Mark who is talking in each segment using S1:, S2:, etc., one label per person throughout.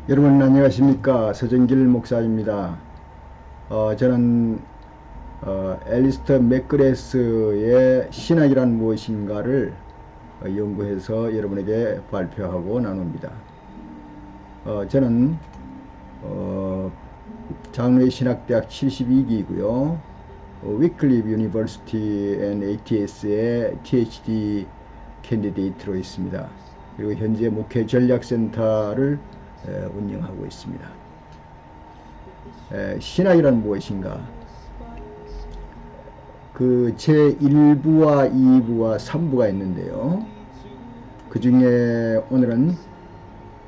S1: 여러분 안녕하십니까. 서정길 목사입니다. 저는 앨리스터 맥그레스의 신학이란 무엇인가를 연구해서 여러분에게 발표하고 나눕니다. 저는 장로의 신학대학 72기이고요. 위클리프 유니버시티 앤 ATS의 THD 캔디데이트로 있습니다. 그리고 현재 목회 전략센터를 운영하고 있습니다. 신학이란 무엇인가? 그 제1부와 2부와 3부가 있는데요. 그 중에 오늘은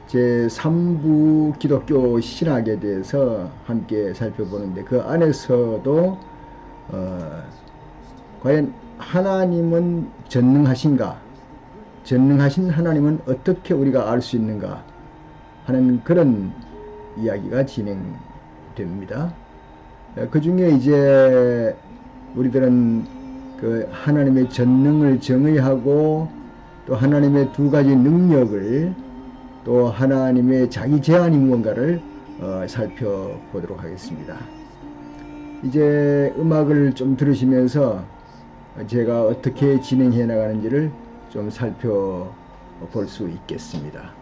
S1: 제3부 기독교 신학에 대해서 함께 살펴보는데, 그 안에서도 과연 하나님은 전능하신가? 전능하신 하나님은 어떻게 우리가 알 수 있는가? 하는 그런 이야기가 진행됩니다. 그 중에 이제 우리들은 그 하나님의 전능을 정의하고, 또 하나님의 두 가지 능력을, 또 하나님의 자기 제한이 무언가를 살펴보도록 하겠습니다. 이제 음악을 좀 들으시면서 제가 어떻게 진행해 나가는지를 좀 살펴볼 수 있겠습니다.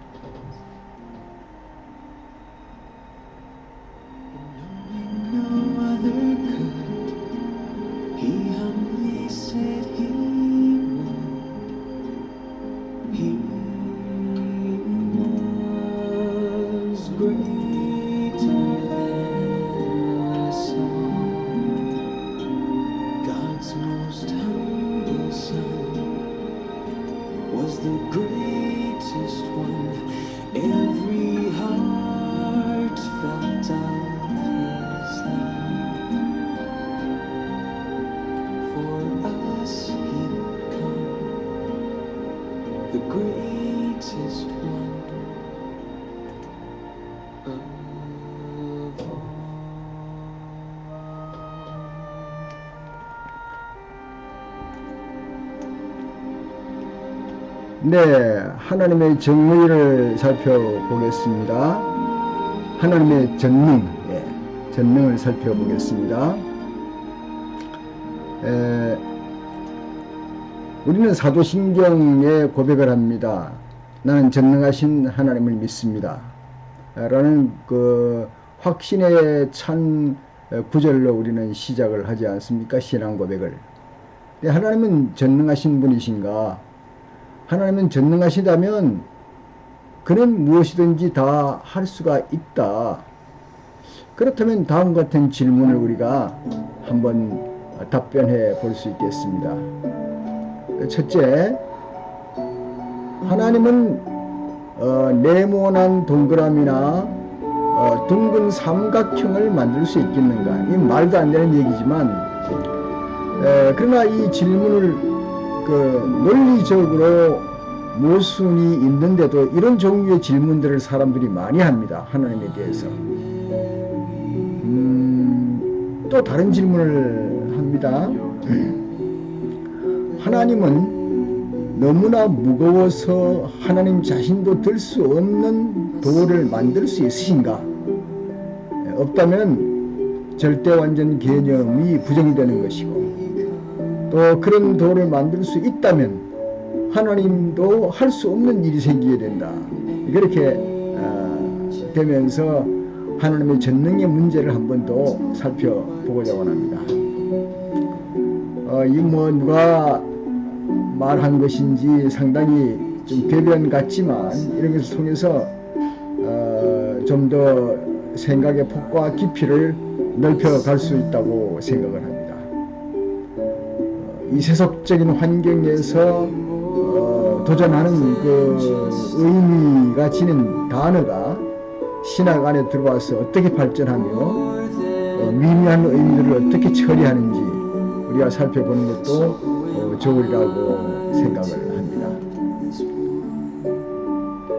S1: 네, 하나님의 정의를 살펴보겠습니다. 하나님의 전능, 전능을 살펴보겠습니다. 우리는 사도신경에 고백을 합니다. 나는 전능하신 하나님을 믿습니다. 라는 그 확신에 찬 구절로 우리는 시작을 하지 않습니까? 신앙 고백을. 하나님은 전능하신 분이신가? 하나님은 전능하시다면 그는 무엇이든지 다 할 수가 있다. 그렇다면 다음과 같은 질문을 우리가 한번 답변해 볼 수 있겠습니다. 첫째, 하나님은 네모난 동그라미나 둥근 삼각형을 만들 수 있겠는가? 이 말도 안 되는 얘기지만, 그러나 이 질문을 논리적으로 모순이 있는데도 이런 종류의 질문들을 사람들이 많이 합니다. 하나님에 대해서. 또 다른 질문을 합니다. 하나님은 너무나 무거워서 하나님 자신도 들 수 없는 돌을 만들 수 있으신가? 없다면 절대완전 개념이 부정되는 것이고, 또 그런 돌을 만들 수 있다면 하나님도 할 수 없는 일이 생기게 된다. 그렇게 되면서 하나님의 전능의 문제를 한 번 더 살펴보고자 원합니다. 이 누가 말한 것인지 상당히 좀 궤변 같지만, 이런 것을 통해서 좀 더 생각의 폭과 깊이를 넓혀갈 수 있다고 생각을 합니다. 이 세속적인 환경에서 도전하는 그 의미가 지닌 단어가 신학 안에 들어와서 어떻게 발전하며 미미한 의미들을 어떻게 처리하는지 우리가 살펴보는 것도 좋으리라고 생각을 합니다.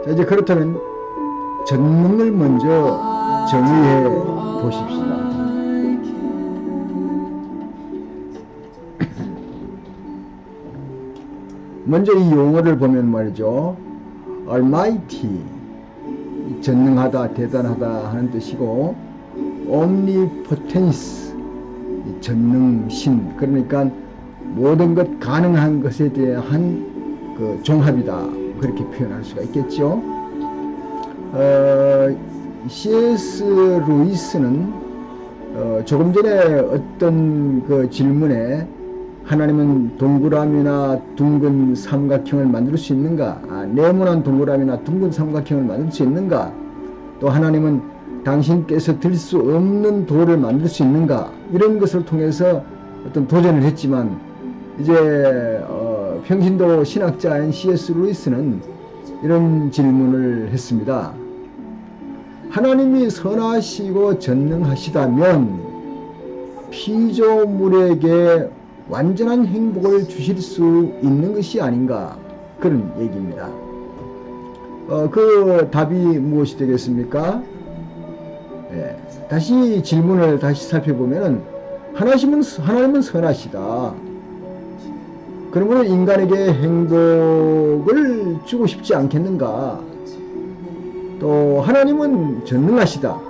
S1: 자, 이제 그렇다면 전능을 먼저 정의해 보십시다. 먼저 이 용어를 보면 말이죠. Almighty, 전능하다, 대단하다 하는 뜻이고, omnipotence, 전능신, 그러니까 모든 것 가능한 것에 대한 그 종합이다, 그렇게 표현할 수가 있겠죠. C.S. 루이스는 조금 전에 어떤 그 질문에 하나님은 동그라미나 둥근 삼각형을 만들 수 있는가, 네모난 동그라미나 둥근 삼각형을 만들 수 있는가, 또 하나님은 당신께서 들 수 없는 돌을 만들 수 있는가, 이런 것을 통해서 어떤 도전을 했지만, 이제 평신도 신학자인 C.S. 루이스는 이런 질문을 했습니다. 하나님이 선하시고 전능하시다면 피조물에게 완전한 행복을 주실 수 있는 것이 아닌가, 그런 얘기입니다. 그 답이 무엇이 되겠습니까? 다시 질문을 다시 살펴보면, 하나님은 선하시다. 그러므로 인간에게 행복을 주고 싶지 않겠는가? 또 하나님은 전능하시다.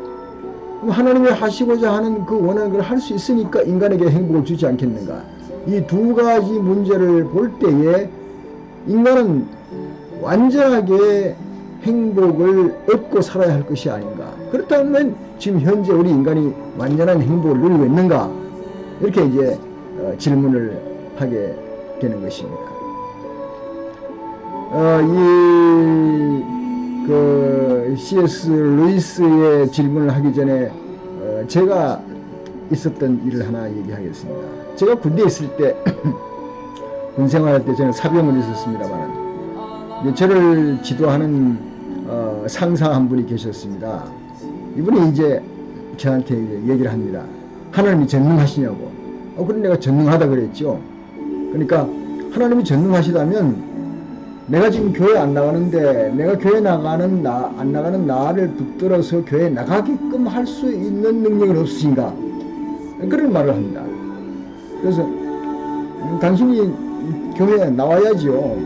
S1: 그럼 하나님이 하시고자 하는 그 원하는 걸 할 수 있으니까 인간에게 행복을 주지 않겠는가? 이 두 가지 문제를 볼 때에 인간은 완전하게 행복을 얻고 살아야 할 것이 아닌가? 그렇다면 지금 현재 우리 인간이 완전한 행복을 누리고 있는가? 이렇게 이제 질문을 하게 되는 것입니다. C.S. 루이스의 질문을 하기 전에 제가 있었던 일을 하나 얘기하겠습니다. 제가 군대에 있을 때 군생활할 때 저는 사병을 있었습니다만, 저를 지도하는 상사 한 분이 계셨습니다. 이분이 이제 저한테 얘기를 합니다. 하나님이 전능하시냐고. 그럼 내가 전능하다 그랬죠. 그러니까 하나님이 전능하시다면 내가 지금 교회 안 나가는데, 내가 교회 안 나가는 나를 붙들어서 교회 나가게끔 할 수 있는 능력은 없으신가? 그런 말을 합니다. 그래서 당신이 교회에 나와야지요.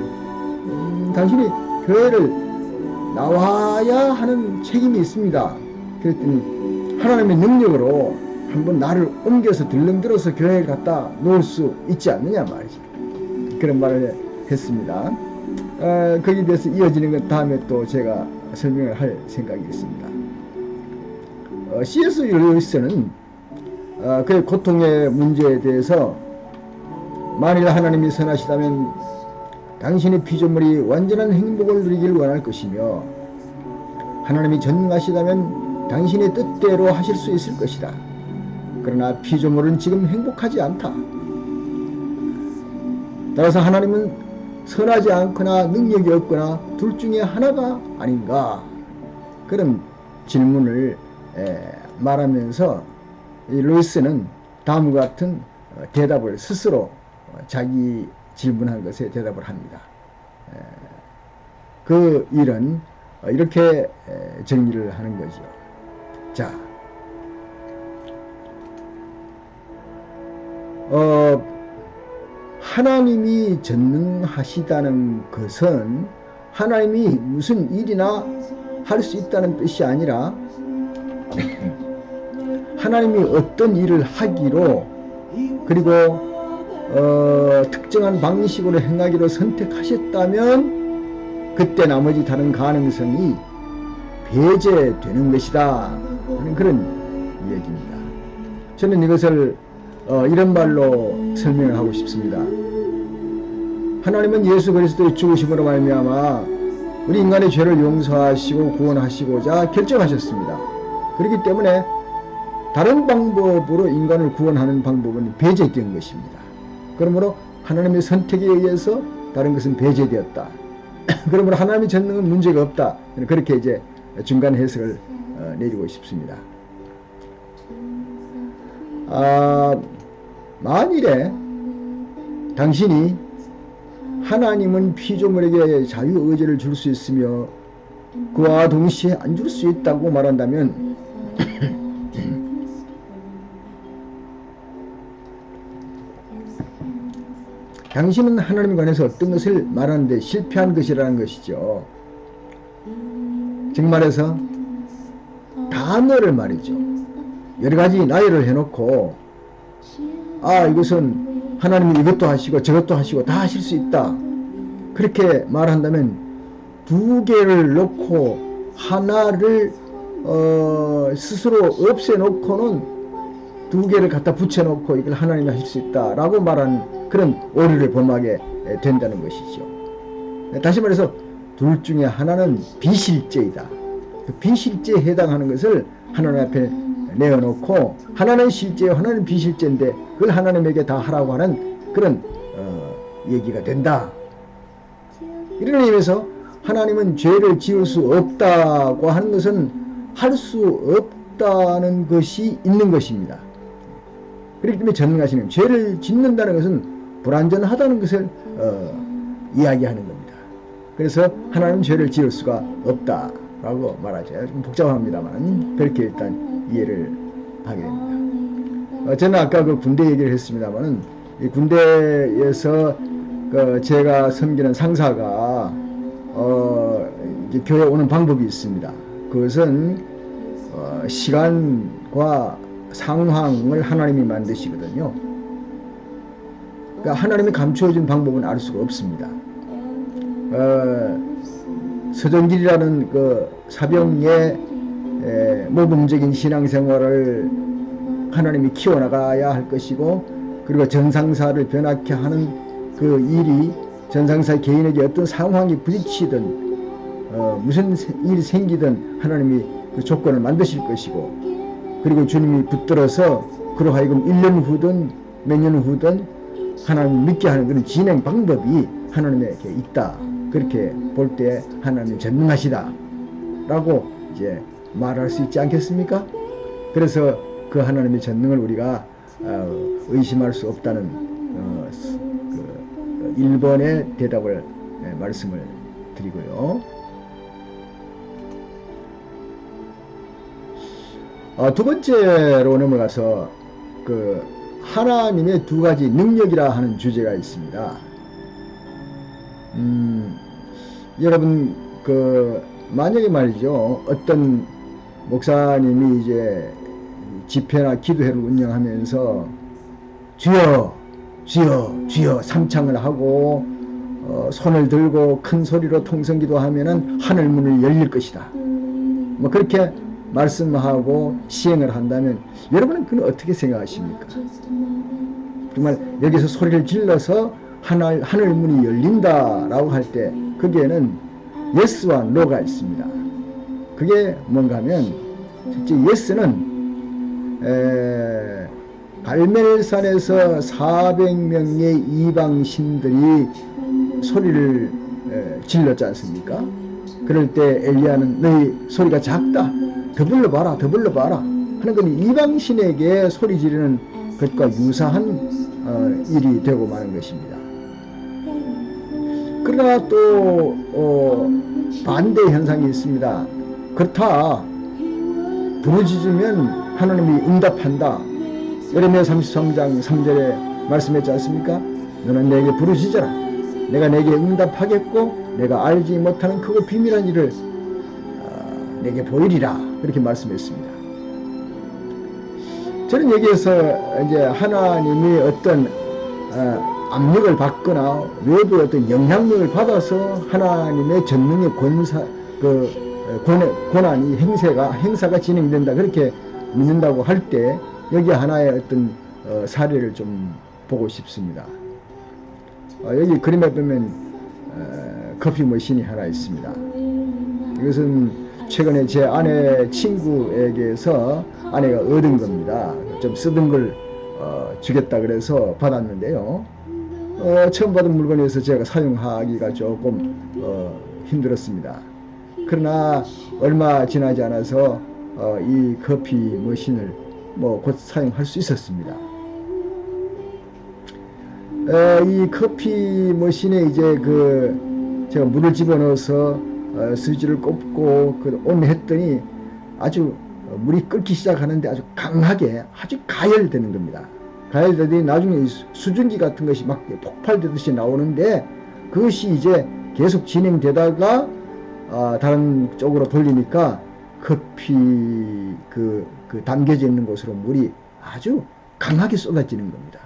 S1: 당신이 교회를 나와야 하는 책임이 있습니다. 그랬더니 하나님의 능력으로 한번 나를 옮겨서 들렁들어서 교회에 갖다 놓을 수 있지 않느냐 말이지. 그런 말을 했습니다. 거기에 대해서 이어지는 것 다음에 또 제가 설명을 할 생각이 있습니다. C.S. 루이스는 그의 고통의 문제에 대해서, 만일 하나님이 선하시다면 당신의 피조물이 완전한 행복을 누리길 원할 것이며, 하나님이 전능하시다면 당신의 뜻대로 하실 수 있을 것이다. 그러나 피조물은 지금 행복하지 않다. 따라서 하나님은 선하지 않거나 능력이 없거나 둘 중에 하나가 아닌가, 그런 질문을 말하면서 이 루이스는 다음과 같은 대답을 스스로 자기 질문한 것에 대답을 합니다. 그 일은 이렇게 정리를 하는 거죠. 자, 하나님이 전능하시다는 것은 하나님이 무슨 일이나 할 수 있다는 뜻이 아니라 하나님이 어떤 일을 하기로, 그리고 특정한 방식으로 행하기로 선택하셨다면 그때 나머지 다른 가능성이 배제되는 것이다 하는 그런 얘기입니다. 저는 이것을 이런 말로 설명을 하고 싶습니다. 하나님은 예수 그리스도의 죽으심으로 말미암아 우리 인간의 죄를 용서하시고 구원하시고자 결정하셨습니다. 그렇기 때문에 다른 방법으로 인간을 구원하는 방법은 배제된 것입니다. 그러므로 하나님의 선택에 의해서 다른 것은 배제되었다. 그러므로 하나님의 전능은 문제가 없다. 그렇게 이제 중간 해석을 내리고 싶습니다. 만일에 당신이 하나님은 피조물에게 자유의지를 줄 수 있으며 그와 동시에 안 줄 수 있다고 말한다면 당신은 하나님에 관해서 어떤 것을 말하는데 실패한 것이라는 것이죠. 정말해서 단어를 말이죠. 여러 가지 나열을 해놓고 이것은 하나님이 이것도 하시고 저것도 하시고 다 하실 수 있다. 그렇게 말한다면 두 개를 놓고 하나를 스스로 없애놓고는 두 개를 갖다 붙여놓고 이걸 하나님이 하실 수 있다라고 말하는 그런 오류를 범하게 된다는 것이죠. 다시 말해서 둘 중에 하나는 비실제이다. 그 비실제에 해당하는 것을 하나님 앞에 내어놓고 하나는 실제요 하나는 비실제인데 그걸 하나님에게 다 하라고 하는 그런 얘기가 된다. 이런 의미에서 하나님은 죄를 지을 수 없다고 하는 것은 할 수 없다는 것이 있는 것입니다. 그렇기 때문에 전능하시는 죄를 짓는다는 것은 불완전하다는 것을 이야기하는 겁니다. 그래서 하나님은 죄를 지을 수가 없다라고 말하죠. 좀 복잡합니다만 그렇게 일단 이해를 하게 됩니다. 저는 아까 그 군대 얘기를 했습니다만은 이 군대에서 제가 섬기는 상사가 이제 교회 오는 방법이 있습니다. 그것은 시간과 상황을 하나님이 만드시거든요. 그러니까 하나님이 감추어진 방법은 알 수가 없습니다. 서정길이라는 그 사병의 모범적인 신앙생활을 하나님이 키워나가야 할 것이고, 그리고 전상사를 변화케 하는 그 일이 전상사 개인에게 어떤 상황이 부딪히든 무슨 일이 생기든 하나님이 그 조건을 만드실 것이고, 그리고 주님이 붙들어서 그로 하여금 1년 후든 몇 년 후든 하나님 믿게 하는 그런 진행 방법이 하나님에게 있다. 그렇게 볼 때 하나님 전능하시다 라고 이제 말할 수 있지 않겠습니까? 그래서 그 하나님의 전능을 우리가 의심할 수 없다는 그 1번의 대답을 말씀을 드리고요. 두 번째로 넘어가서 그 하나님의 두 가지 능력이라 하는 주제가 있습니다. 여러분 만약에 말이죠, 어떤 목사님이 이제 집회나 기도회를 운영하면서 주여 주여 주여 삼창을 하고 손을 들고 큰 소리로 통성기도 하면은 하늘문을 열릴 것이다, 뭐 그렇게 말씀하고 시행을 한다면 여러분은 그건 어떻게 생각하십니까? 정말 여기서 소리를 질러서 하늘문이 열린다라고 할 때 거기에는 예스와 노가 있습니다. 그게 뭔가 하면 첫째, 예스는 갈멜산에서 400명의 이방신들이 소리를 질렀지 않습니까? 그럴 때 엘리야는 너희 소리가 작다, 더 불러봐라 더 불러봐라 하는 건 이방신에게 소리 지르는 것과 유사한 일이 되고 마는 것입니다. 그러나 또 반대 현상이 있습니다. 그렇다, 부르짖으면 하나님이 응답한다. 예레미야 33장 3절에 말씀했지 않습니까? 너는 내게 부르짖어라, 내가 내게 응답하겠고 내가 알지 못하는 크고 비밀한 일을 내게 보이리라, 그렇게 말씀했습니다. 저는 여기에서 이제 하나님이 어떤 압력을 받거나 외부 어떤 영향력을 받아서 하나님의 전능의 권한이 행사가 진행된다, 그렇게 믿는다고 할 때 여기 하나의 어떤 사례를 좀 보고 싶습니다. 여기 그림에 보면 커피 머신이 하나 있습니다. 이것은 최근에 제 아내 친구에게서 아내가 얻은 겁니다. 좀 쓰던 걸 주겠다 그래서 받았는데요. 처음 받은 물건에서 제가 사용하기가 조금 힘들었습니다. 그러나 얼마 지나지 않아서 이 커피 머신을 곧 사용할 수 있었습니다. 이 커피 머신에 이제 제가 물을 집어넣어서 스위치를 꼽고 온 했더니 아주 물이 끓기 시작하는데 아주 강하게 아주 가열되는 겁니다. 가열되더니 나중에 수증기 같은 것이 막 폭발되듯이 나오는데 그것이 이제 계속 진행되다가 다른 쪽으로 돌리니까 커피 그 담겨져 있는 곳으로 물이 아주 강하게 쏟아지는 겁니다.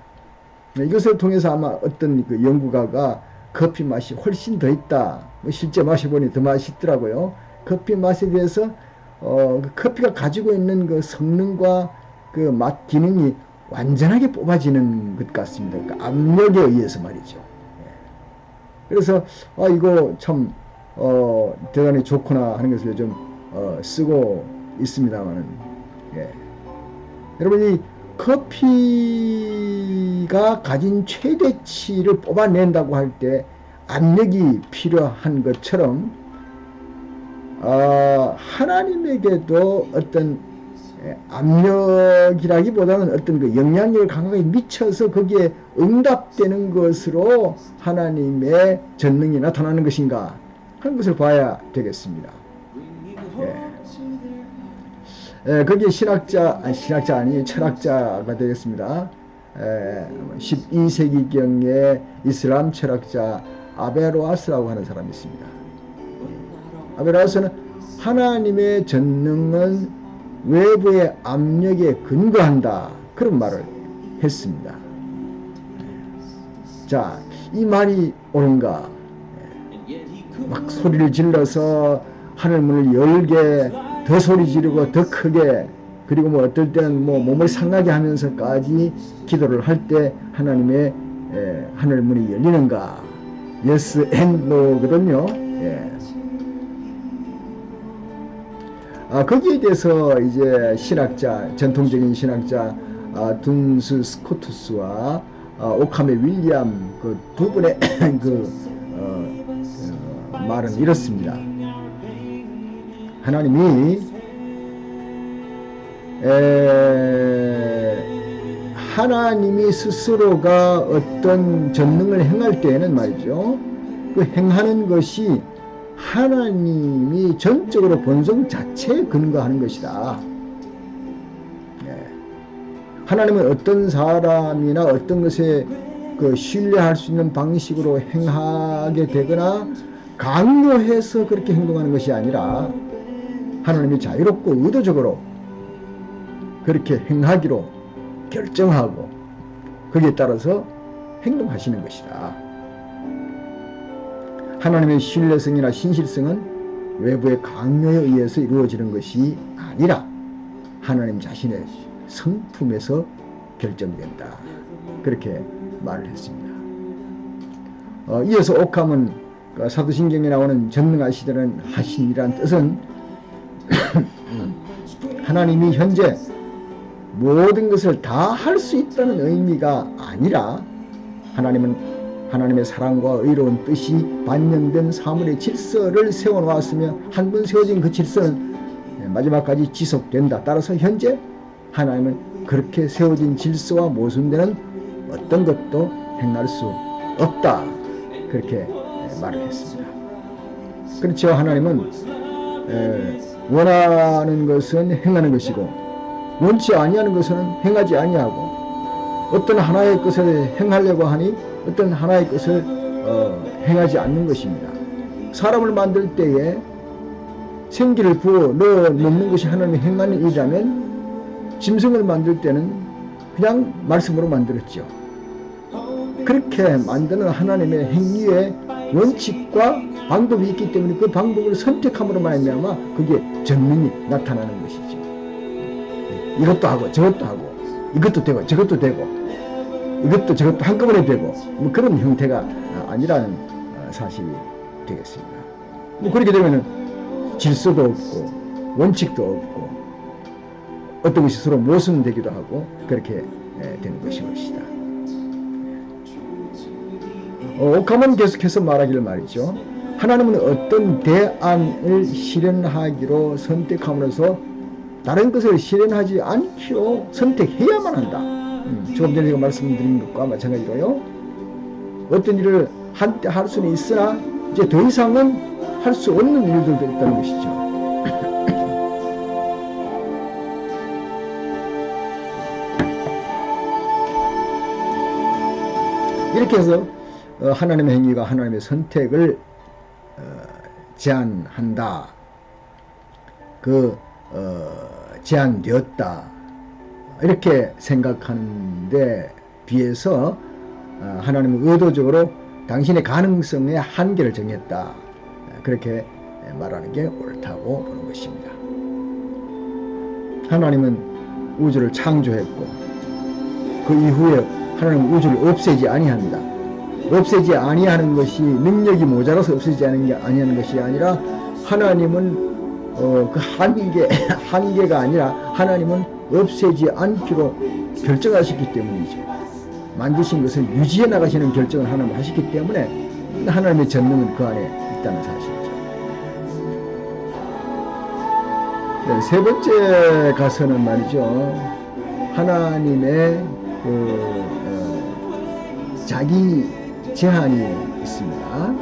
S1: 이것을 통해서 아마 어떤 그 연구가가 커피 맛이 훨씬 더 있다. 실제 마셔보니 더 맛있더라고요. 커피 맛에 대해서 그 커피가 가지고 있는 그 성능과 그 맛 기능이 완전하게 뽑아지는 것 같습니다. 그러니까 압력에 의해서 말이죠. 그래서 이거 참 대단히 좋구나 하는 것을 요즘 쓰고 있습니다만은, 예. 여러분, 이 커피가 가진 최대치를 뽑아낸다고 할 때 압력이 필요한 것처럼 하나님에게도 어떤 압력이라기보다는 어떤 그 영향력을 강하게 미쳐서 거기에 응답되는 것으로 하나님의 전능이 나타나는 것인가 하는 것을 봐야 되겠습니다. 거기에 신학자 아니 철학자가 되겠습니다. 12세기경의 이슬람 철학자 아베로아스라고 하는 사람이 있습니다. 아베로아스는 하나님의 전능은 외부의 압력에 근거한다, 그런 말을 했습니다. 자, 이 말이 옳은가? 막 소리를 질러서 하늘문을 열게 더 소리 지르고 더 크게, 그리고 뭐 어떨 때는 뭐 몸을 상하게 하면서까지 기도를 할 때 하나님의 하늘문이 열리는가? Yes and No거든요. 거기에 대해서 이제 신학자, 전통적인 신학자 둔스 스코투스와 오카메 윌리엄 그 두 분의 말은 이렇습니다. 하나님이 스스로가 어떤 전능을 행할 때에는 말이죠, 그 행하는 것이 하나님이 전적으로 본성 자체에 근거하는 것이다. 하나님은 어떤 사람이나 어떤 것에 그 신뢰할 수 있는 방식으로 행하게 되거나 강요해서 그렇게 행동하는 것이 아니라 하나님이 자유롭고 의도적으로 그렇게 행하기로 결정하고 거기에 따라서 행동하시는 것이다. 하나님의 신뢰성이나 신실성은 외부의 강요에 의해서 이루어지는 것이 아니라 하나님 자신의 성품에서 결정된다. 그렇게 말을 했습니다. 이어서 옥함은 사도신경에 나오는 전능하시다는 하신이란 뜻은 하나님이 현재 모든 것을 다 할 수 있다는 의미가 아니라 하나님의 사랑과 의로운 뜻이 반영된 사물의 질서를 세워놓았으며 한 번 세워진 그 질서는 마지막까지 지속된다. 따라서 현재 하나님은 그렇게 세워진 질서와 모순되는 어떤 것도 행할 수 없다. 그렇게 말을 했습니다. 그렇죠. 하나님은 원하는 것은 행하는 것이고 원치 아니하는 것은 행하지 아니하고, 어떤 하나의 것을 행하려고 하니 어떤 하나의 것을 행하지 않는 것입니다. 사람을 만들 때에 생기를 부어 넣어 놓는 것이 하나님이 행하는 일이라면 짐승을 만들 때는 그냥 말씀으로 만들었죠. 그렇게 만드는 하나님의 행위의 원칙과 방법이 있기 때문에 그 방법을 선택함으로 말미암아 그게 전능이 나타나는 것이죠. 이것도 하고 저것도 하고 이것도 되고 저것도 되고 이것도 저것도 한꺼번에 되고 뭐 그런 형태가 아니라는 사실이 되겠습니다. 뭐 그렇게 되면은 질서도 없고 원칙도 없고 어떤 것이 서로 모순되기도 하고 그렇게 되는 것이다. 옥함은 계속해서 말하기를 말이죠. 하나님은 어떤 대안을 실현하기로 선택함으로써 다른 것을 실현하지 않기로 선택해야만 한다. 조금 전에 제가 말씀드린 것과 마찬가지로요. 어떤 일을 한때 할 수는 있으나 이제 더 이상은 할 수 없는 일들도 있다는 것이죠. 이렇게 해서 하나님의 행위가 하나님의 선택을 제한한다. 제한되었다. 이렇게 생각하는데 비해서 하나님은 의도적으로 당신의 가능성의 한계를 정했다. 그렇게 말하는 게 옳다고 보는 것입니다. 하나님은 우주를 창조했고 그 이후에 하나님은 우주를 없애지 아니한다. 없애지 아니하는 것이 능력이 모자라서 없애지 아니하는 것이 아니라 하나님은 그 한계가 아니라 하나님은 없애지 않기로 결정하셨기 때문이죠. 만드신 것을 유지해 나가시는 결정을 하나님 하셨기 때문에 하나님의 전능은 그 안에 있다는 사실이죠. 네, 세 번째 가서는 말이죠. 하나님의 자기 제한이 있습니다.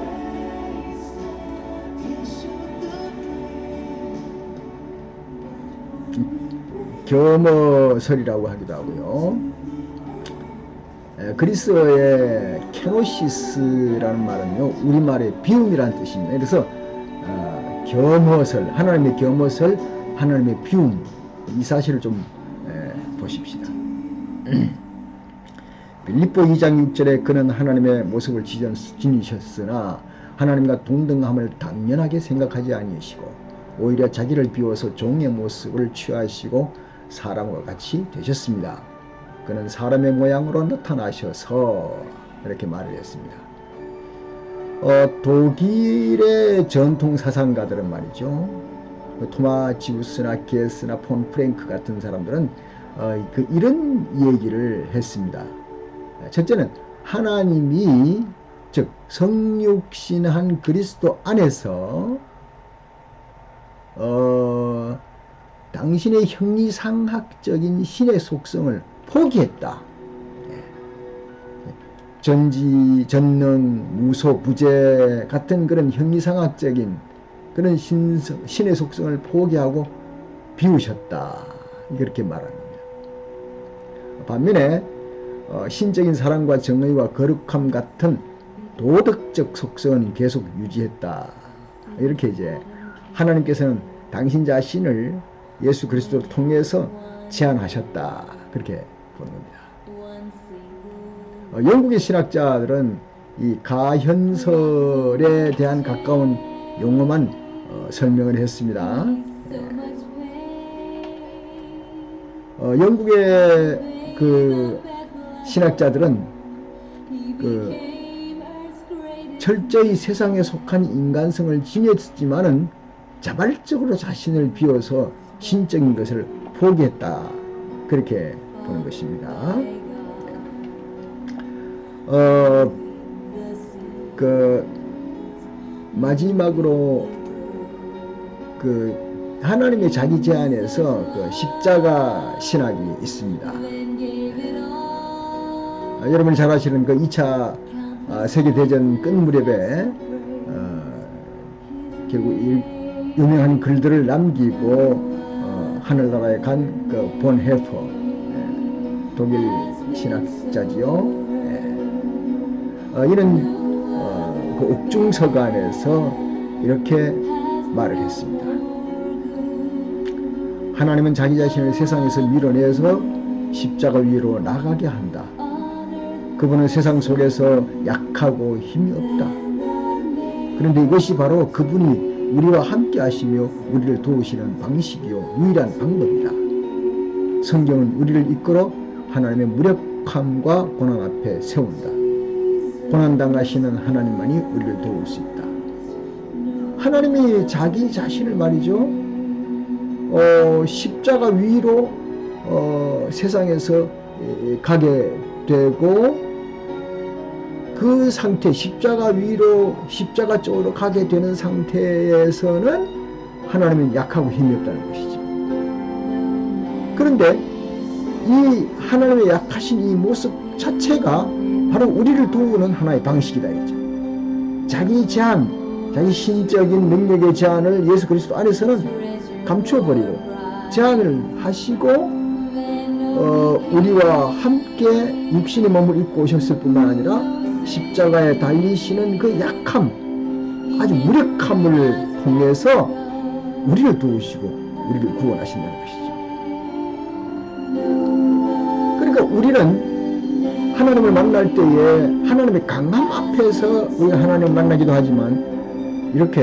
S1: 겸허설이라고 하기도 하고요. 그리스어의 케노시스라는 말은요, 우리말의 비움이라는 뜻입니다. 그래서 겸허설, 하나님의 겸허설, 하나님의 비움, 이 사실을 좀 보십시다. 빌립보 2장 6절에 그는 하나님의 모습을 지니셨으나 하나님과 동등함을 당연하게 생각하지 아니하시고 오히려 자기를 비워서 종의 모습을 취하시고 사람과 같이 되셨습니다. 그는 사람의 모양으로 나타나셔서 이렇게 말을 했습니다. 독일의 전통 사상가들은 말이죠. 토마지우스나 게스나 폰 프랭크 같은 사람들은 이런 얘기를 했습니다. 첫째는 하나님이 즉 성육신한 그리스도 안에서 당신의 형이상학적인 신의 속성을 포기했다. 전지, 전능, 무소, 부재 같은 그런 형이상학적인 그런 신의 속성을 포기하고 비우셨다. 이렇게 말하는 겁니다. 반면에 신적인 사랑과 정의와 거룩함 같은 도덕적 속성은 계속 유지했다. 이렇게 이제 하나님께서는 당신 자신을 예수 그리스도를 통해서 제한하셨다. 그렇게 보는 겁니다. 영국의 신학자들은 이 가현설에 대한 가까운 용어만 설명을 했습니다. 영국의 그 신학자들은 철저히 세상에 속한 인간성을 지녔지만은 자발적으로 자신을 비워서 신적인 것을 포기했다. 그렇게 보는 것입니다. 마지막으로 하나님의 자기 제안에서 십자가 신학이 있습니다. 여러분이 잘 아시는 2차 세계대전 끝 무렵에 결국 유명한 글들을 남기고 하늘나라에 간 본 헤퍼, 독일 신학자지요. 이는 옥중서관에서 이렇게 말을 했습니다. 하나님은 자기 자신을 세상에서 밀어내서 십자가 위로 나가게 한다. 그분은 세상 속에서 약하고 힘이 없다. 그런데 이것이 바로 그분이 우리와 함께 하시며 우리를 도우시는 방식이요 유일한 방법이다. 성경은 우리를 이끌어 하나님의 무력함과 고난 앞에 세운다. 고난당하시는 하나님만이 우리를 도울 수 있다. 하나님이 자기 자신을 말이죠, 십자가 위로 세상에서 가게 되고 그 상태, 십자가 위로 십자가 쪽으로 가게 되는 상태에서는 하나님은 약하고 힘이 없다는 것이죠. 그런데 이 하나님의 약하신 이 모습 자체가 바로 우리를 도우는 하나의 방식이다 이죠. 자기 제한, 자기 신적인 능력의 제한을 예수 그리스도 안에서는 감춰버리고 제한을 하시고 우리와 함께 육신의 몸을 입고 오셨을 뿐만 아니라 십자가에 달리시는 그 약함, 아주 무력함을 통해서 우리를 도우시고 우리를 구원하신다는 것이죠. 그러니까 우리는 하나님을 만날 때에 하나님의 강함 앞에서 우리가 하나님을 만나기도 하지만 이렇게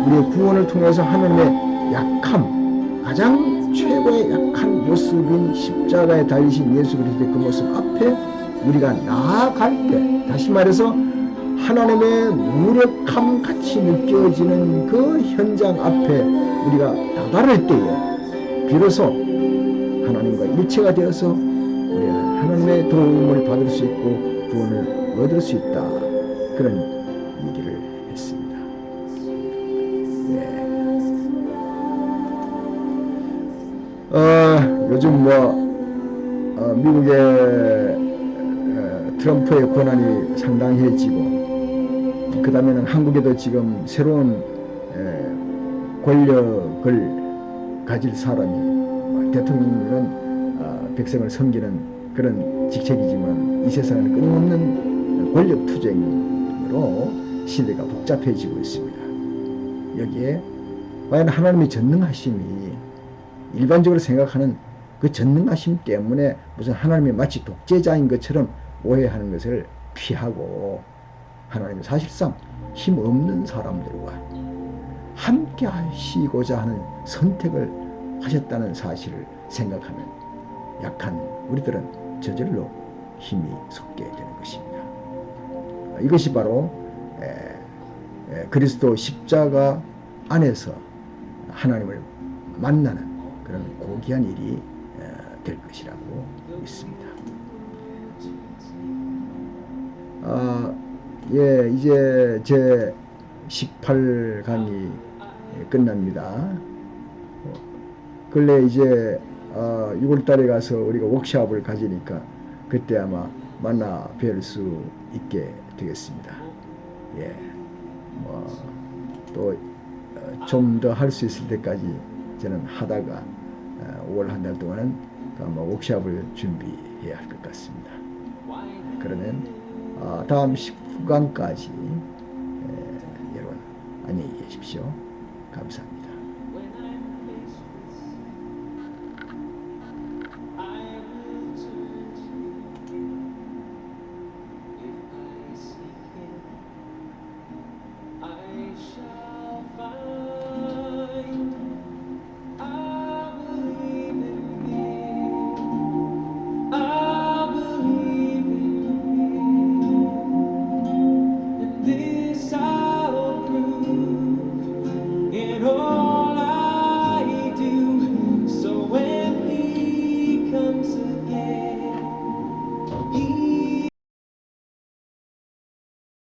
S1: 우리의 구원을 통해서 하나님의 약함, 가장 최고의 약한 모습인 십자가에 달리신 예수 그리스도의 그 모습 앞에 우리가 나아갈 때, 다시 말해서 하나님의 무력함 같이 느껴지는 그 현장 앞에 우리가 다다를 때에 비로소 하나님과 일체가 되어서 우리는 하나님의 도움을 받을 수 있고 구원을 얻을 수 있다, 그런 얘기를 했습니다. 네. 요즘 미국의 트럼프의 권한이 상당해지고, 그 다음에는 한국에도 지금 새로운 권력을 가질 사람이, 대통령은 백성을 섬기는 그런 직책이지만 이 세상은 끊임없는 권력 투쟁으로 시대가 복잡해지고 있습니다. 여기에 과연 하나님의 전능하심이, 일반적으로 생각하는 그 전능하심 때문에 무슨 하나님이 마치 독재자인 것처럼 오해하는 것을 피하고, 하나님은 사실상 힘없는 사람들과 함께 하시고자 하는 선택을 하셨다는 사실을 생각하면 약한 우리들은 저절로 힘이 솟게 되는 것입니다. 이것이 바로 그리스도 십자가 안에서 하나님을 만나는 그런 고귀한 일이 될 것이라고 믿습니다. 이제 제 18강이 끝납니다. 근래 이제 6월달에 가서 우리가 워크숍을 가지니까 그때 아마 만나 뵐 수 있게 되겠습니다. 또 좀 더 할 수 있을 때까지 저는 하다가 5월 한 달 동안은 아마 워크숍을 준비해야 할 것 같습니다. 그러면 다음 19강까지 여러분 안녕히 계십시오. 감사합니다.
S2: This I'll prove in all